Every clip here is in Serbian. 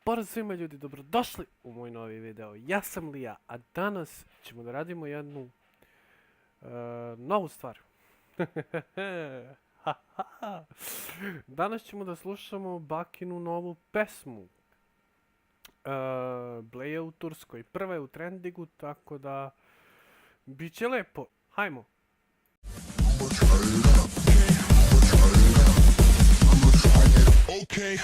Pozdrav svima ljudi, dobrodošli u moj novi video. Ja sam Lija, a danas ćemo da radimo jednu novu stvar. Danas ćemo da slušamo Bakinu novu pesmu. Bleja u Turskoj. Prva je u trendingu, tako da bit će lepo. Hajmo. Okay.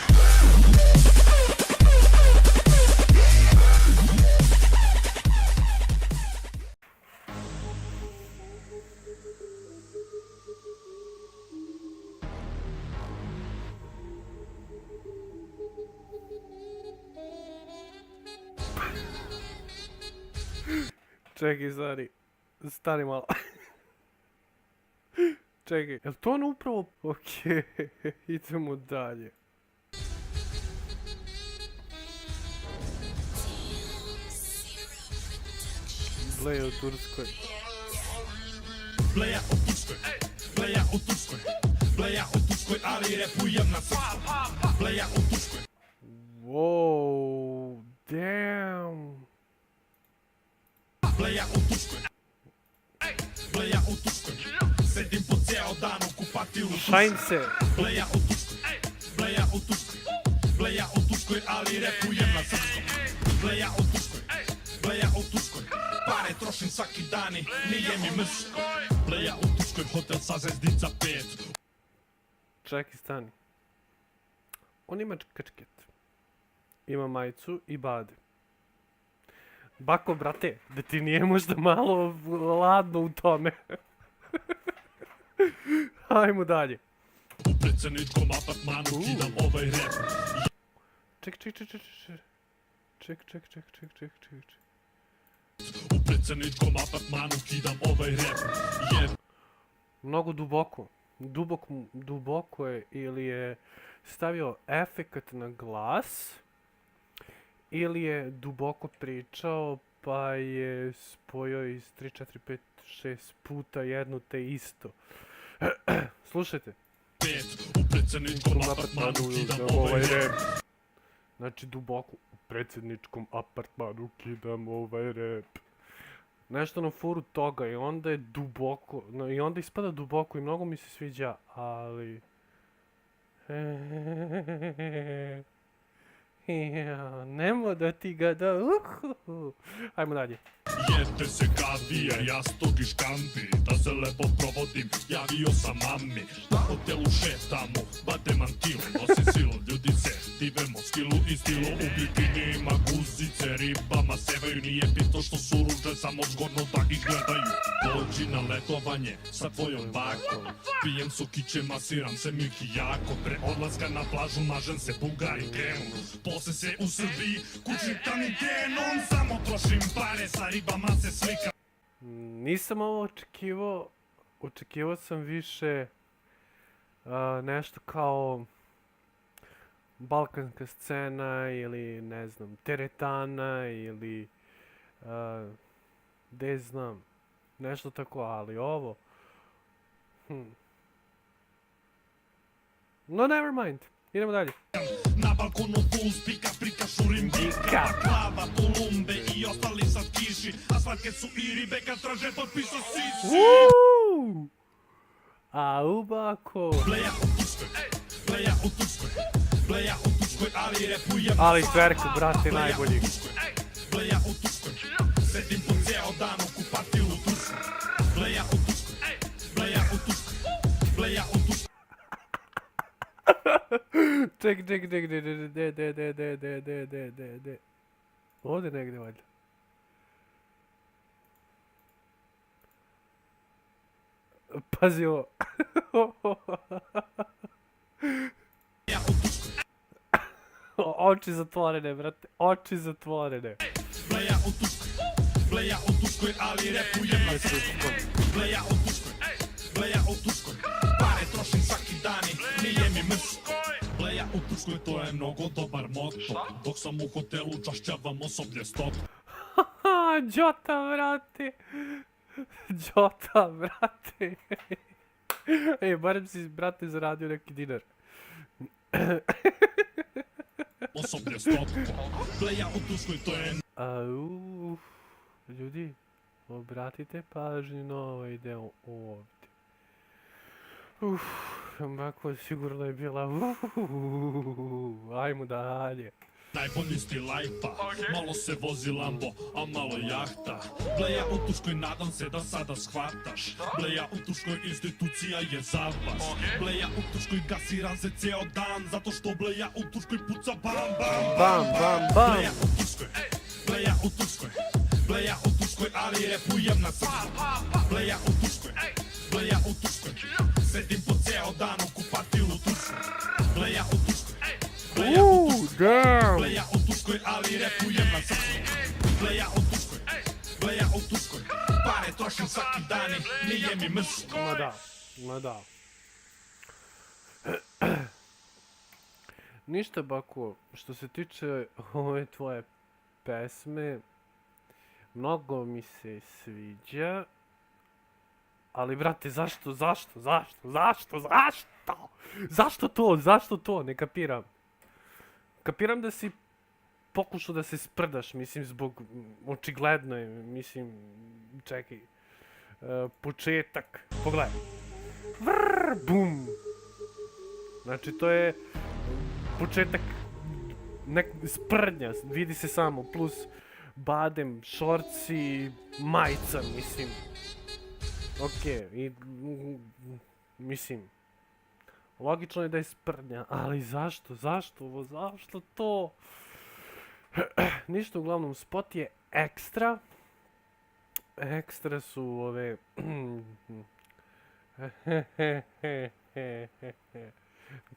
Čekaj, stani malo. Čekaj, jel to ono upravo... Okej, idemo dalje. Bleja u Turskoj. Bleja u Turskoj, Bleja u Turskoj, Bleja u Turskoj, ali repujem na srpskom. Bleja u Turskoj. Wow, damn. Bleja u Turskoj, Bleja u Turskoj, sedim po ceo dan u kupatilu Turskoj. Šajn se. Bleja u Turskoj, Bleja u Turskoj, Bleja u Turskoj, ali repujem na srpskom. Bleja u Turskoj, Bleja u Turskoj, pare trošim svaki dan i nije mi mrsko. Bleja u Turskoj, hotel sa zvezdica 5. Čekaj, stani. On ima kačket. Ima majicu i bade. Bako, brate, da ti nije možda malo ladno u tome. Hajmo dalje. U predsjedničkom apartmanu kidam ovaj rap. Ček. U predsjedničkom apartmanu kidam ovaj rap. Mnogo duboko. Duboko je, ili je stavio efekat na glas, ili je duboko pričao, pa je spojio iz 3, 4, 5, 6 puta jedno te isto. Slušajte. U predsjedničkom apartmanu kidam ovaj rap. Znači duboko u predsjedničkom apartmanu kidam ovaj rap. Nešto na furu toga i onda je duboko, no, i onda ispada duboko i mnogo mi se sviđa, ali... Nemo da ti ga da... Ajmo dalje. Jete se kadi jer ja stog i škanti. Da se lepo provodim, javio sam mami. Na hotelu šetamo, bade mantilu. Nosi silu, ljudi se divemo skilu i stilu. U bikinima guzice ribama sevaju. Nije bito što su ruže, samo zgodno da ih gledaju. Dođi na letovanje sa tvojom bakom. Pijem sokiće, masiram se Miki jako. Pre odlaska na plažu mažem se Bulgari kremom. Posle se u Srbiji kućim tanitenom. Samo trošim pare, sa ribama se slika. Nisam ovo očekivao. Očekivao sam više nešto kao balkanska scena ili ne znam, teretana ili gde znam, nešto tako, ali ovo no, never mind, idemo dalje. Na balkonu full spika, prika šurim bika, baklava, tulumbe i ostali slatkiši, a slatke su i ribe kad traže potpisu sisi. Au bako. Bleja u Turskoj, Bleja u Turskoj, Bleja u Turskoj, ali repujem. Ali Tverko, brate, najbolji. Bleja u Turskoj, sedim po ceo dan u kupatilu Turskoj. Bleja u Turskoj, Bleja u Turskoj, Bleja u Turskoj. Ček, de. Ovdje negdje valjda. Pazi ovo. Oči zatvorene, brate, oči zatvorene. Bleja u Turskoj, Bleja u Turskoj, ali repujem na srpskom. Bleja u Turskoj, Bleja u Turskoj, pare trošim svaki dan i nije mi mrsko. Bleja u Turskoj, to je mnogo dobar moto. Dok sam u hotelu čašćavam osoblje stop. Đota, brate. Đota, brate. Ej, barem si, brate, zaradio neki dinar. osoblje stotko. Bleja u Turskoj to je Ljudi, obratite pažnju na ovaj deo ovdje. Ovako sigurno je bila ajmo dalje. najbolji stil lajfa. Malo se vozi Lambo, a malo jahta. Bleja u Turskoj, nadam se da sada shvataš. Bleja u Turskoj, institucija je za vas. Bleja u Turskoj gasi raze ceo dan, zato što Bleja u Turskoj puca bam bam Bam, bam, bam. Bleja u Turskoj, Bleja u Turskoj, Bleja u Turskoj, ali repujem na srpskom. Bleja u Turskoj, Bleja u Turskoj, sedim po ceo dan u kupatilu Turskoj. Bleja u Turskoj, Bleja u Turskoj, Damn! Bleja u Turskoj, ali repujem na srpskom. Bleja u Turskoj, Bleja u Turskoj, pare trošim svaki dan i nije mi mrsko. Ma da, ma da. Ništa Bako, što se tiče ove tvoje pesme, mnogo mi se sviđa, ali brate, zašto? Zašto to? Ne kapiram. Kapiram da si pokušao da se sprdaš, mislim, zbog, očigledno je, mislim, čekaj, početak, pogledaj. Vrr, bum. Znači, to je početak sprdnja, vidi se samo, plus badem, šorci, majica, mislim. Okej, i, mislim, logično je da je sprdnja, ali zašto to? Ništa, uglavnom, spot je ekstra. Ekstra su ove...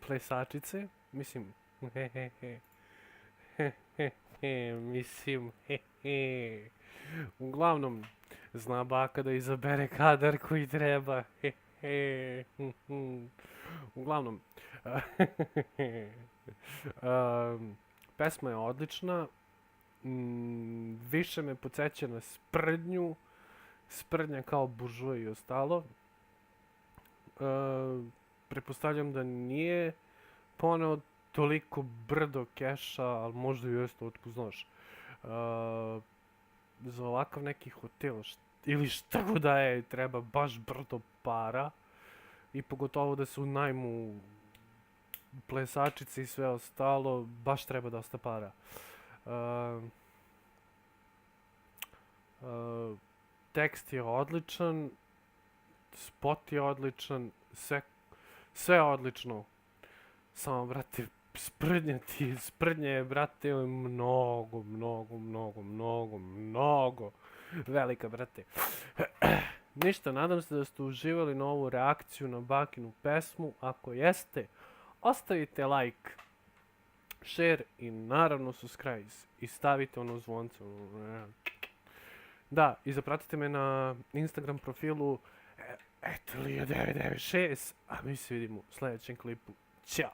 plesačice, mislim... mislim... Uglavnom, zna baka da izabere kadar koji treba. Uglavnom, pesma je odlična, više me podsjeća na sprdnju, sprdnja kao buržua i ostalo. Pretpostavljam da nije poneo toliko brdo keša, ali možda i jeste, otkud znaš. Za ovakav neki hotel ili šta god da je, treba baš brdo para. I pogotovo da su u najmu plesačice i sve ostalo, baš treba dosta para. Tekst je odličan, spot je odličan, sve je odlično. Samo, brate, sprdnja je, brate, mnogo velika, brate. Ništa, nadam se da ste uživali na ovu reakciju na Bakinu pesmu. Ako jeste, ostavite like, share i naravno subscribe i stavite ono zvonce. Da, i zapratite me na Instagram profilu Etelija996, a mi se vidimo u sljedećem klipu. Ćao!